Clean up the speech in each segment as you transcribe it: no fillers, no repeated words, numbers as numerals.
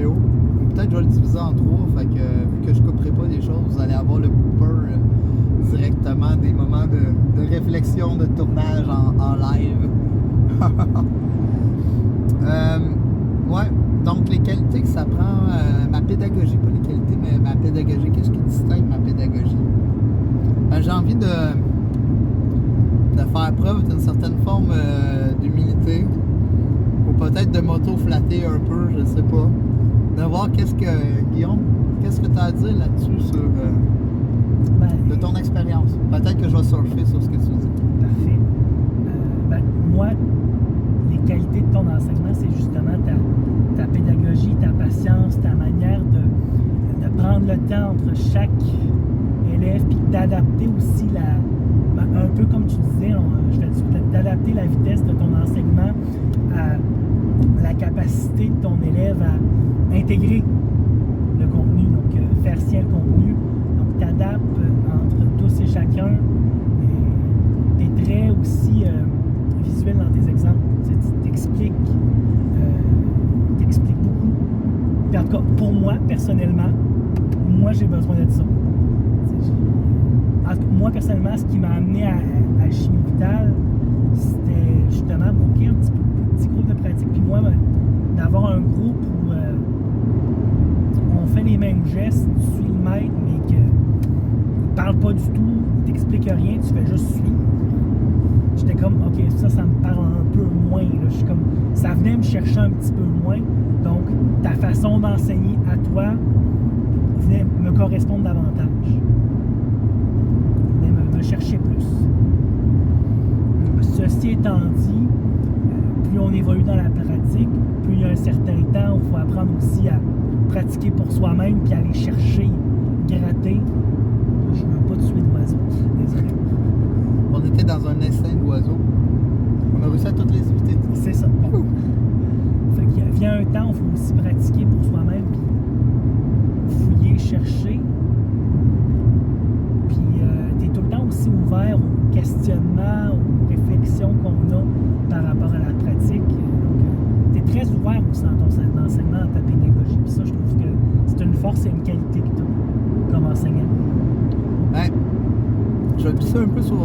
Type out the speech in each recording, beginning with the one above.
vidéo. Peut-être que je vais le diviser en 3, fait que vu que je couperai pas des choses, vous allez avoir le blooper directement des moments de réflexion, de tournage en live. Ouais, donc les qualités que ça prend, ma pédagogie, pas les qualités, mais ma pédagogie, qu'est-ce qui distingue ma pédagogie? J'ai envie de faire preuve d'une certaine forme d'humilité, ou peut-être de m'auto-flatter un peu, je sais pas. De voir qu'est-ce que, Guillaume, qu'est-ce que tu as à dire là-dessus sur de ton expérience. Peut-être que je vais surfer sur ce que tu dis. Parfait. Moi, les qualités de ton enseignement, c'est justement ta pédagogie, ta patience, ta manière de prendre le temps entre chaque élève, puis d'adapter aussi un peu comme tu disais, d'adapter la vitesse de ton enseignement à la capacité de ton élève à intégrer le contenu, donc faire sien le contenu. Donc, tu adaptes entre tous et chacun. Tu es très aussi visuel dans tes exemples. Tu t'expliques beaucoup. Puis en tout cas, pour moi, personnellement, moi, j'ai besoin de ça. Moi, personnellement, ce qui m'a amené à Chimie Vitale, c'était justement booker un petit groupe de pratique. Puis moi, d'avoir un groupe où on fait les mêmes gestes, tu suis le maître, mais qu'il ne parle pas du tout, il t'explique rien, tu fais juste suivre. J'étais comme, OK, ça me parle un peu moins. Là. Je suis comme, ça venait me chercher un petit peu moins. Donc, ta façon d'enseigner à toi venait me correspondre davantage. Me chercher plus. Ceci étant dit, plus on évolue dans la pratique, plus il y a un certain temps où il faut apprendre aussi à pratiquer pour soi-même puis aller chercher, gratter. Je ne veux pas tuer d'oiseaux. Désolé. On était dans un essaim d'oiseaux. On a réussi à toutes les éviter. C'est ça. Bon. Fait qu'il vient un temps où il faut aussi pratiquer pour soi-même puis fouiller, chercher. Tout le temps aussi ouvert aux questionnements, aux réflexions qu'on a par rapport à la pratique. Donc, tu es très ouvert aussi dans ton enseignement, dans ta pédagogie. Puis ça, je trouve que c'est une force et une qualité que tu as comme enseignant. Ben, je vais glisser un peu sur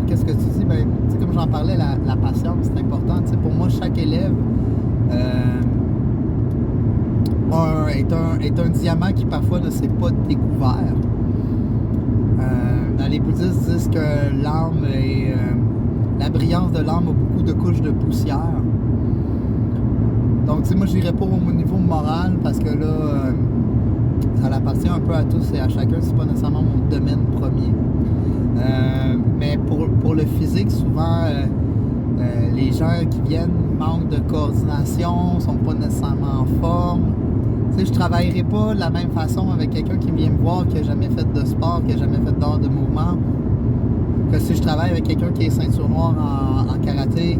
qu'est-ce que tu dis. Ben, comme j'en parlais, la patience, c'est important. T'sais, pour moi, chaque élève est un diamant qui parfois ne s'est pas découvert. Les bouddhistes disent que l'âme et la brillance de l'âme a beaucoup de couches de poussière. Donc, tu sais, moi, je n'irais pas au niveau moral parce que là, ça appartient un peu à tous et à chacun. C'est pas nécessairement mon domaine premier. Mais pour le physique, souvent, les gens qui viennent manquent de coordination, sont pas nécessairement en forme. Tu sais, je ne travaillerai pas de la même façon avec quelqu'un qui vient me voir, qui n'a jamais fait de sport, qui n'a jamais fait d'art de mouvement, que si je travaille avec quelqu'un qui est ceinture noire en karaté.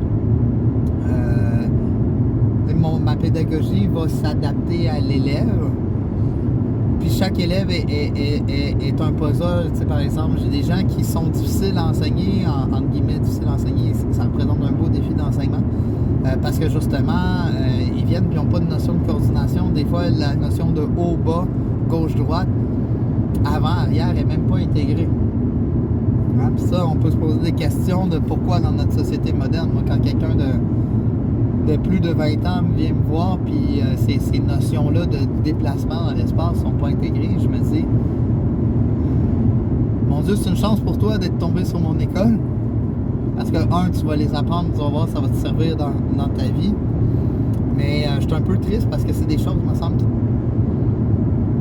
Ma pédagogie va s'adapter à l'élève. Puis chaque élève est un puzzle. Tu sais, par exemple, j'ai des gens qui sont difficiles à enseigner, entre guillemets, difficiles à enseigner. Ça représente un beau défi d'enseignement. Parce que justement, ils viennent et ils n'ont pas de notion de coordination. Des fois, la notion de haut-bas, gauche-droite, avant-arrière n'est même pas intégrée. Hein? Puis ça, on peut se poser des questions de pourquoi dans notre société moderne. Moi, quand quelqu'un de plus de 20 ans vient me voir, puis ces notions-là de déplacement dans l'espace ne sont pas intégrées, je me dis, mon Dieu, c'est une chance pour toi d'être tombé sur mon école. Parce que, tu vas les apprendre, tu vas voir, ça va te servir dans ta vie. Mais je suis un peu triste parce que c'est des choses, il me semble,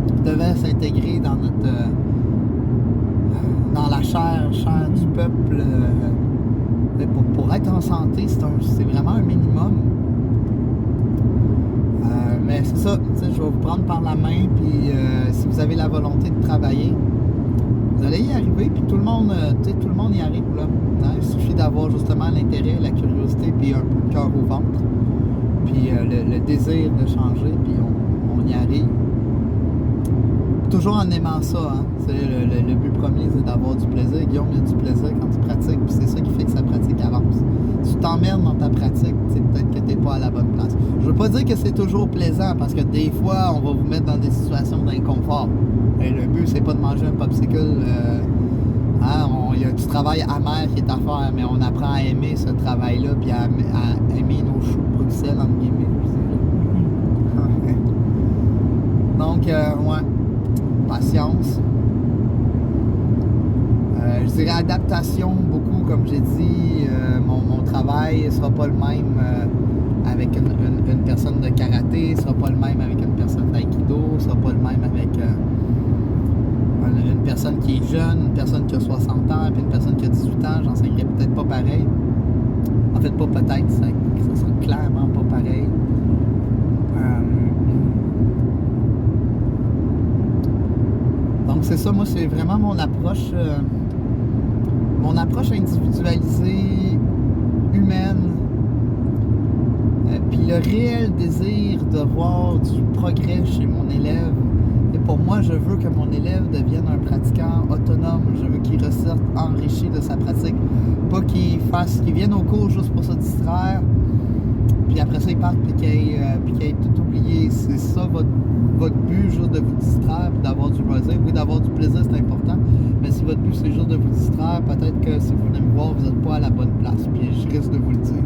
qui devaient s'intégrer dans notre dans la chair du peuple. Pour être en santé, c'est vraiment un minimum. Mais c'est ça, je vais vous prendre par la main, puis si vous avez la volonté de travailler, vous allez y arriver, puis tout le monde y arrive, là. Il suffit d'avoir justement l'intérêt, la curiosité, puis un peu le cœur au ventre, puis le désir de changer, puis on y arrive. toujours en aimant ça. Hein. Le but premier, c'est d'avoir du plaisir. Guillaume, il y a du plaisir quand tu pratiques, puis c'est ça qui fait que sa pratique avance. Si tu t'emmerdes dans ta pratique, c'est peut-être que tu n'es pas à la bonne place. Je veux pas dire que c'est toujours plaisant, parce que des fois, on va vous mettre dans des situations d'inconfort. Et le but, c'est pas de manger un popsicle. Il y a du travail amer qui est à faire, mais on apprend à aimer ce travail-là, puis à aimer nos choux de Bruxelles, entre guillemets. Donc, ouais, patience. Je dirais adaptation, beaucoup, comme j'ai dit. Mon travail ne sera pas le même avec une personne de karaté, ne sera pas le même avec une personne d'aïkido, ne sera pas le même avec une personne qui est jeune, une personne qui a 60 ans, puis une personne qui a 18 ans. J'enseignerai peut-être pas pareil. En fait, pas peut-être, ça sera clairement pas pareil. Donc c'est ça, moi c'est vraiment mon approche individualisée, humaine, puis le réel désir de voir du progrès chez mon élève. Et pour moi, je veux que mon élève devienne un pratiquant autonome. Je veux qu'il ressorte enrichi de sa pratique, pas qu'il vienne au cours juste pour se distraire, puis après ça il parte puis qu'il ait tout oublié. C'est ça votre but, juste de vous distraire et d'avoir du loisir. Oui, d'avoir du plaisir, c'est important, mais si votre but c'est juste de vous distraire, peut-être que si vous venez me voir, vous n'êtes pas à la bonne place, puis je risque de vous le dire.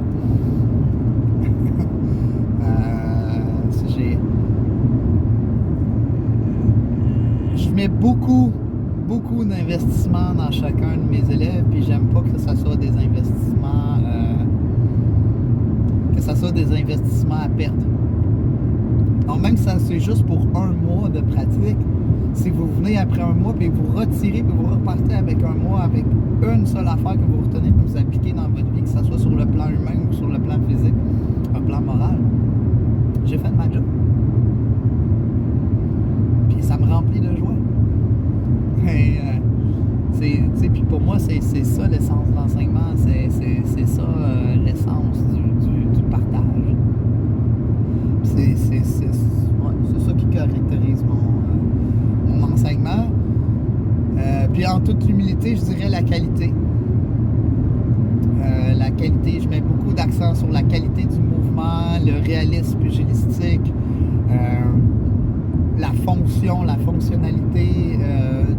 Je mets beaucoup d'investissements dans chacun de mes élèves, puis j'aime pas que ça soit des investissements à perte. Donc même si c'est juste pour un mois de pratique, si vous venez après un mois puis vous retirez puis vous repartez avec un mois avec une seule affaire que vous retenez que vous appliquez dans votre vie, que ce soit sur le plan humain ou sur le plan physique, un plan moral, j'ai fait ma job. Puis ça me remplit de joie. Et puis pour moi, c'est ça l'essence de l'enseignement, c'est ça l'essence du partage. C'est ça qui caractérise mon enseignement. Puis en toute humilité, je dirais la qualité. La qualité, je mets beaucoup d'accent sur la qualité du mouvement, le réalisme pugilistique, la fonctionnalité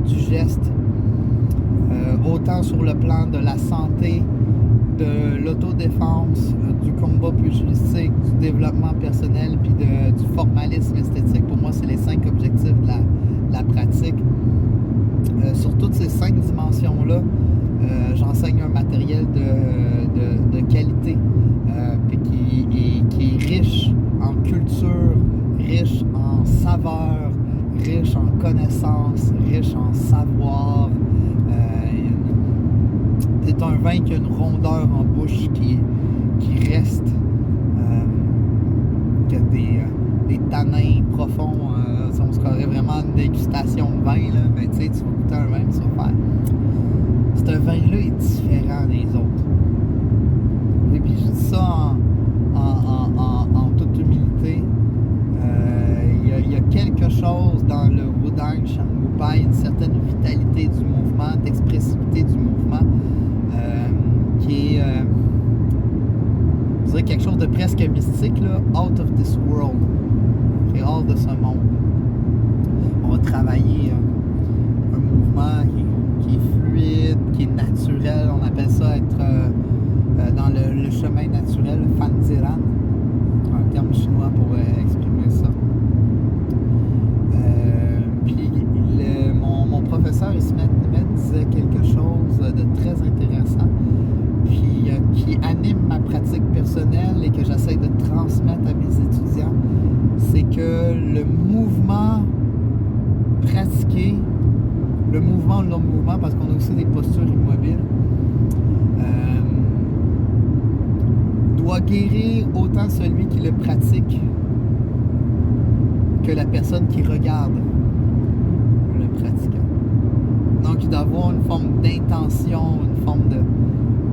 du geste, autant sur le plan de la santé, de l'autodéfense, du combat pugilistique, du développement personnel, puis du formalisme esthétique. Pour moi, c'est les 5 objectifs de la pratique. Sur toutes ces 5 dimensions-là, j'enseigne un matériel de qualité, puis qui est riche en culture, riche en saveur, riche en connaissances, riche en savoir. C'est un vin qui a une rondeur en bouche qui reste, qui a des tanins profonds. On se croirait vraiment une dégustation de vin, là, mais tu sais, tu vas goûter un vin, tu vas faire. Ce vin-là est différent des autres. Et puis je dis ça en toute humilité. Il y a quelque chose dans le Wudang Shanggupai, une certaine vitalité du mouvement, d'expressivité du mouvement, qui est, je dirais, quelque chose de presque mystique, là, out of this world, qui est hors de ce monde. On va travailler un mouvement qui est fluide, qui est naturel. On appelle ça être dans le chemin naturel, Fanziran, un terme chinois pour exprimer ça. Puis mon professeur Ismet disait quelque chose de très intéressant, puis qui anime ma pratique personnelle et que j'essaie de transmettre à mes étudiants, c'est que le mouvement pratiqué, le mouvement, parce qu'on a aussi des postures immobiles, doit guérir autant celui qui le pratique que la personne qui regarde le pratiquant. Donc il doit avoir une forme d'intention, une forme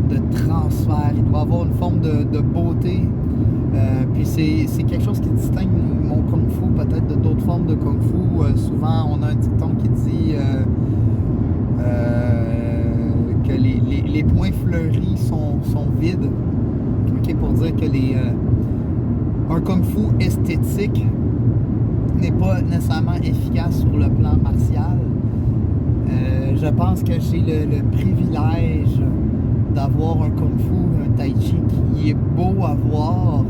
de transfert, il doit avoir une forme de beauté. Puis c'est quelque chose qui distingue mon Kung Fu peut-être de d'autres formes de Kung Fu. souvent, on a un dicton qui dit que les points fleuris sont vides. Okay, pour dire que un kung-fu esthétique n'est pas nécessairement efficace sur le plan martial. Je pense que j'ai le privilège d'avoir un kung-fu, un tai chi qui est beau à voir,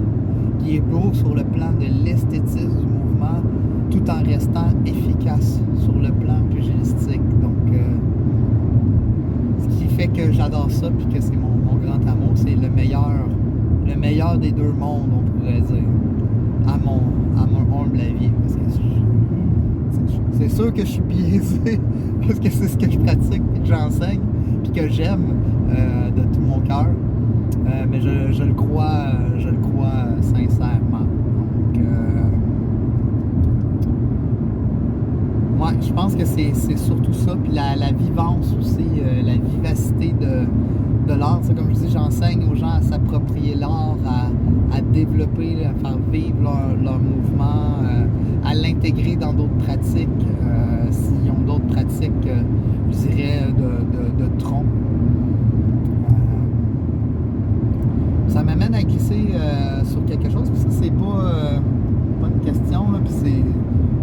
qui est beau sur le plan de l'esthétisme du mouvement, tout en restant efficace sur le plan pugilistique. Donc, ce qui fait que j'adore ça, puis que c'est mon grand amour, c'est le meilleur des deux mondes, on pourrait dire, à mon humble avis. C'est sûr que je suis biaisé, parce que c'est ce que je pratique, puis que j'enseigne, puis que j'aime de tout mon cœur. Mais je le crois sincèrement. Donc, ouais, je pense que c'est surtout ça. Puis la vivance aussi, la vivacité de l'art. Comme je dis, j'enseigne aux gens à s'approprier l'art, à développer, à faire vivre leur mouvement, à l'intégrer dans d'autres pratiques. S'ils ont d'autres pratiques, je dirais, de tronc. Ça m'amène à glisser sur quelque chose, puis ça, c'est pas une question, là, puis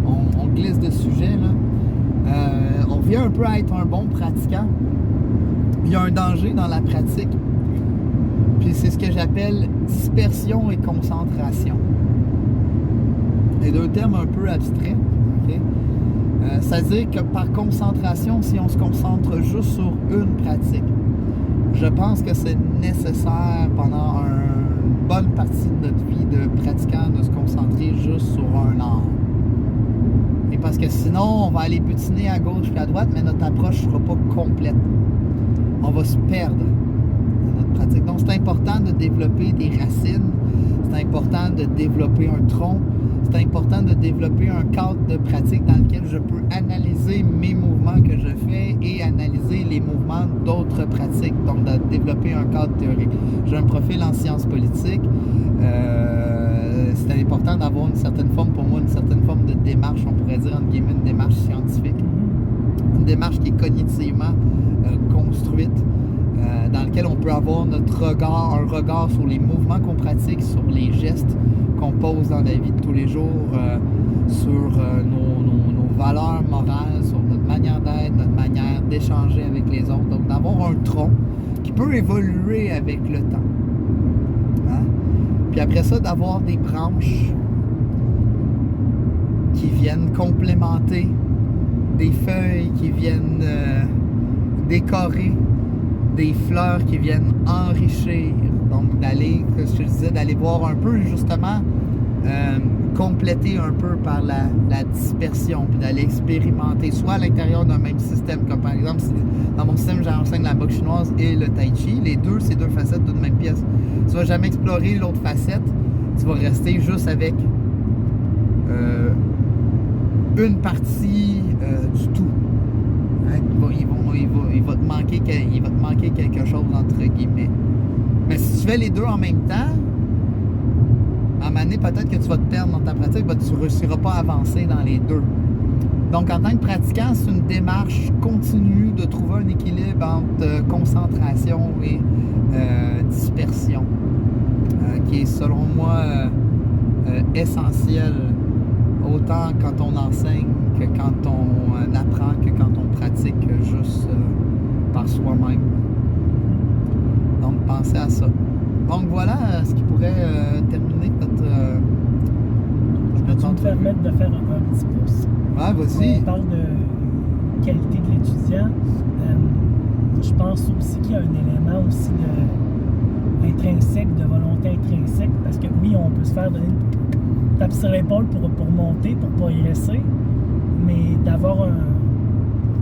on glisse de sujet. Là. On vient un peu à être un bon pratiquant. Il y a un danger dans la pratique, puis c'est ce que j'appelle dispersion et concentration. C'est deux termes un peu abstraits. Okay? C'est-à-dire que par concentration, si on se concentre juste sur une pratique, je pense que c'est nécessaire pendant une bonne partie de notre vie de pratiquant de se concentrer juste sur un art. Et parce que sinon, on va aller butiner à gauche et à droite, mais notre approche ne sera pas complète. On va se perdre dans notre pratique. Donc, c'est important de développer des racines, c'est important de développer un tronc, c'est important de développer un cadre de pratique dans lequel je peux analyser mes mouvements que je fais et analyser les mouvements d'autres pratiques. Donc, de développer un cadre théorique. J'ai un profil en sciences politiques. C'est important d'avoir une certaine forme, pour moi, une certaine forme de démarche, on pourrait dire, entre guillemets, une démarche scientifique. Une démarche qui est cognitivement construite, dans laquelle on peut avoir un regard sur les mouvements qu'on pratique, sur les gestes qu'on pose dans la vie de tous les jours, sur nos valeurs morales, sur notre manière d'être, notre manière d'échanger avec les autres. Donc, d'avoir un tronc qui peut évoluer avec le temps. Hein? Puis après ça, d'avoir des branches qui viennent complémenter, des feuilles qui viennent décorer, des fleurs qui viennent enrichir. Donc d'aller, comme je te disais, d'aller voir un peu justement, compléter un peu par la dispersion, puis d'aller expérimenter, soit à l'intérieur d'un même système, comme par exemple, dans mon système, j'enseigne la boxe chinoise et le tai chi. Les deux, c'est deux facettes d'une même pièce. Tu vas jamais explorer l'autre facette, tu vas rester juste avec une partie du tout. Hein? Il va te manquer quelque chose, entre guillemets. Mais si tu fais les deux en même temps, à un moment donné, peut-être que tu vas te perdre dans ta pratique, tu ne réussiras pas à avancer dans les deux. Donc, en tant que pratiquant, c'est une démarche continue de trouver un équilibre entre concentration et dispersion, qui est, selon moi, essentiel, autant quand on enseigne que quand on apprend, que quand on pratique juste par soi-même. Donc, pensez à ça. Donc, voilà ce qui pourrait terminer notre... Peux-tu me permettre de faire un petit pouce? Ouais, vas-y. On parle de qualité de l'étudiant. Je pense aussi qu'il y a un élément aussi intrinsèque, de volonté intrinsèque, parce que oui, on peut se faire donner une tape sur l'épaule pour monter, pour pas y rester, mais d'avoir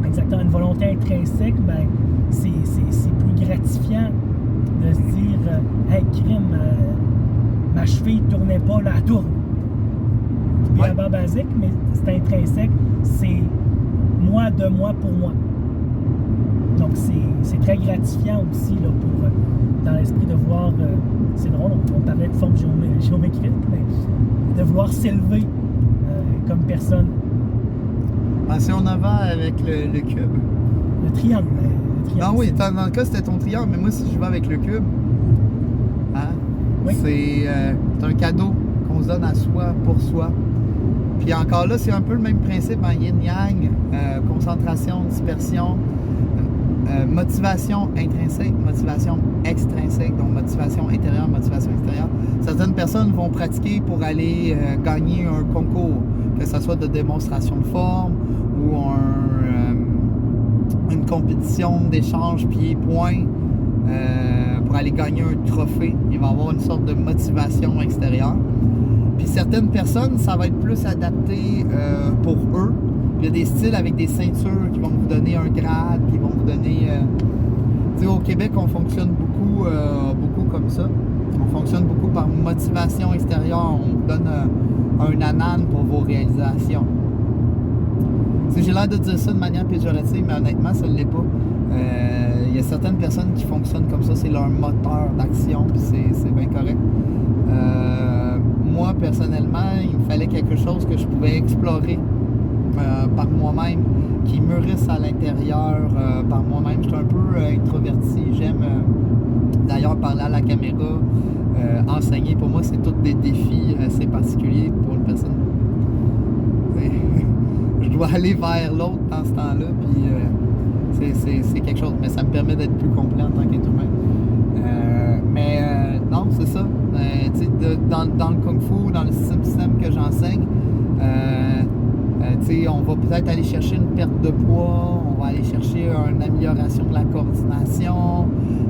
exactement une volonté intrinsèque, ben, c'est plus gratifiant de se dire hey, crime, ma cheville ne tournait pas, là, elle tourne. C'est bien bas basique, mais c'est intrinsèque, c'est moi de moi pour moi. Donc c'est très gratifiant aussi là, pour, dans l'esprit de voir, c'est drôle, on parlait de forme géométrique, mais de vouloir s'élever comme personne. Si on en va avec le cube. Le triangle. Non, oui, dans le cas, c'était ton triangle, mais moi, si je vais avec le cube, hein, oui. c'est un cadeau qu'on se donne à soi, pour soi. Puis encore là, c'est un peu le même principe en yin-yang, concentration, dispersion, motivation intrinsèque, motivation extrinsèque, donc motivation intérieure, motivation extérieure. Certaines personnes vont pratiquer pour aller gagner un concours, que ce soit de démonstration de forme ou une compétition d'échange pieds-poings pour aller gagner un trophée. Il va y avoir une sorte de motivation extérieure. Puis certaines personnes, ça va être plus adapté pour eux. Puis il y a des styles avec des ceintures qui vont vous donner un grade, qui vont vous donner... tu sais, au Québec, on fonctionne beaucoup comme ça. On fonctionne beaucoup par motivation extérieure. On vous donne un anane pour vos réalisations. J'ai l'air de dire ça de manière péjorative, mais honnêtement, ça ne l'est pas. Il y a certaines personnes qui fonctionnent comme ça, c'est leur moteur d'action, puis c'est bien correct. Moi, personnellement, il me fallait quelque chose que je pouvais explorer par moi-même, qui mûrisse à l'intérieur par moi-même. Je suis un peu introverti, j'aime d'ailleurs parler à la caméra, enseigner. Pour moi, c'est tous des défis assez particuliers pour une personne. Je dois aller vers l'autre dans ce temps-là, puis c'est quelque chose, mais ça me permet d'être plus complet en tant qu'être humain. Non, c'est ça. Dans le Kung Fu, dans le système que j'enseigne, on va peut-être aller chercher une perte de poids, on va aller chercher une amélioration de la coordination,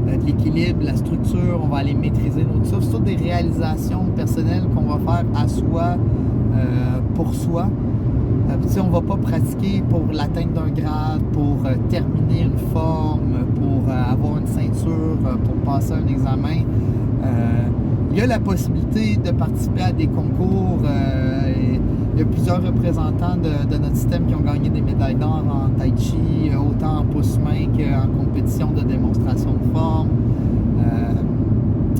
de l'équilibre, de la structure, on va aller maîtriser notre souffle. C'est toutes des réalisations personnelles qu'on va faire à soi, pour soi. On ne va pas pratiquer pour l'atteinte d'un grade, pour terminer une forme, pour avoir une ceinture, pour passer un examen. Il y a la possibilité de participer à des concours. Il y a plusieurs représentants de notre système qui ont gagné des médailles d'or en tai chi, autant en pousse-main qu'en compétition de démonstration de forme.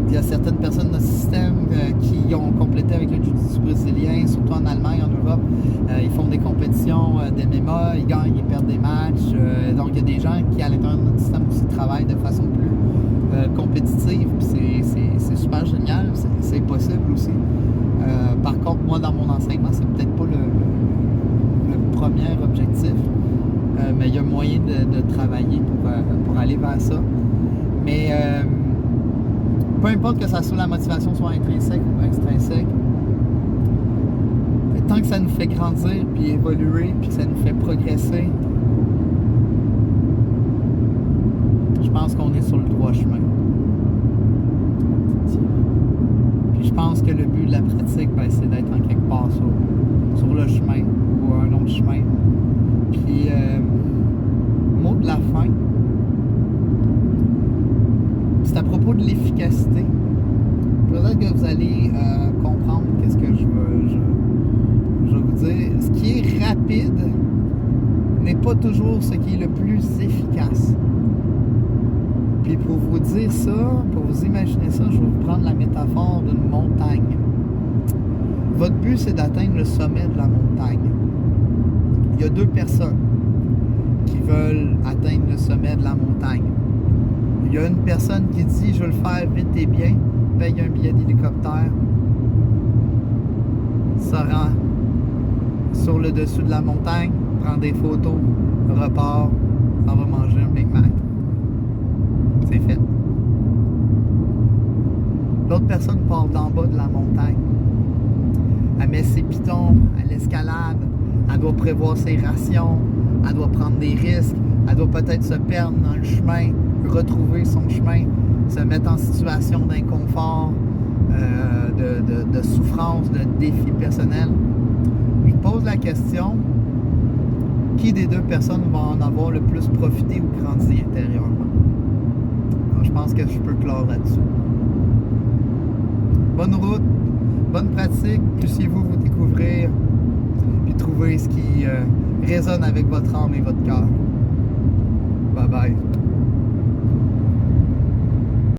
Il y a certaines personnes de notre système qui ont complété avec le jiu-jitsu brésilien, surtout en Allemagne, en Europe. Ils font des compétitions d'MMA, ils gagnent, ils perdent des matchs. Donc, il y a des gens qui, à l'intérieur de notre système, aussi travaillent de façon plus compétitive. C'est super génial, c'est possible aussi. Par contre, moi, dans mon enseignement, c'est peut-être pas le premier objectif, mais il y a moyen de travailler pour aller vers ça. Mais peu importe que ça soit la motivation soit intrinsèque ou extrinsèque, tant que ça nous fait grandir, puis évoluer, puis que ça nous fait progresser, je pense qu'on est sur le droit chemin. Puis je pense que le but de la pratique, c'est d'être en quelque part sur le chemin ou un autre chemin. Puis, mot de la fin, c'est à propos de l'efficacité. Peut-être que vous allez comprendre qu'est-ce que je veux vous dire. Ce qui est rapide n'est pas toujours ce qui est le plus efficace. Puis pour vous dire ça, pour vous imaginer ça, je vais vous prendre la métaphore d'une montagne. Votre but, c'est d'atteindre le sommet de la montagne. Il y a deux personnes qui veulent atteindre le sommet de la montagne. Il y a une personne qui dit « Je veux le faire vite et bien », paye un billet d'hélicoptère, se rend sur le dessus de la montagne, prend des photos, repart, s'en va manger un Big Mac. C'est fait. L'autre personne part d'en bas de la montagne. Elle met ses pitons, elle escalade, elle doit prévoir ses rations, elle doit prendre des risques, elle doit peut-être se perdre dans le chemin, retrouver son chemin, se mettre en situation d'inconfort, de souffrance, de défi personnel. Je pose la question, qui des deux personnes va en avoir le plus profité ou grandi intérieurement? Alors, je pense que je peux clore là-dessus. Bonne route, bonne pratique, puissiez-vous vous découvrir puis trouver ce qui résonne avec votre âme et votre cœur. Bye bye.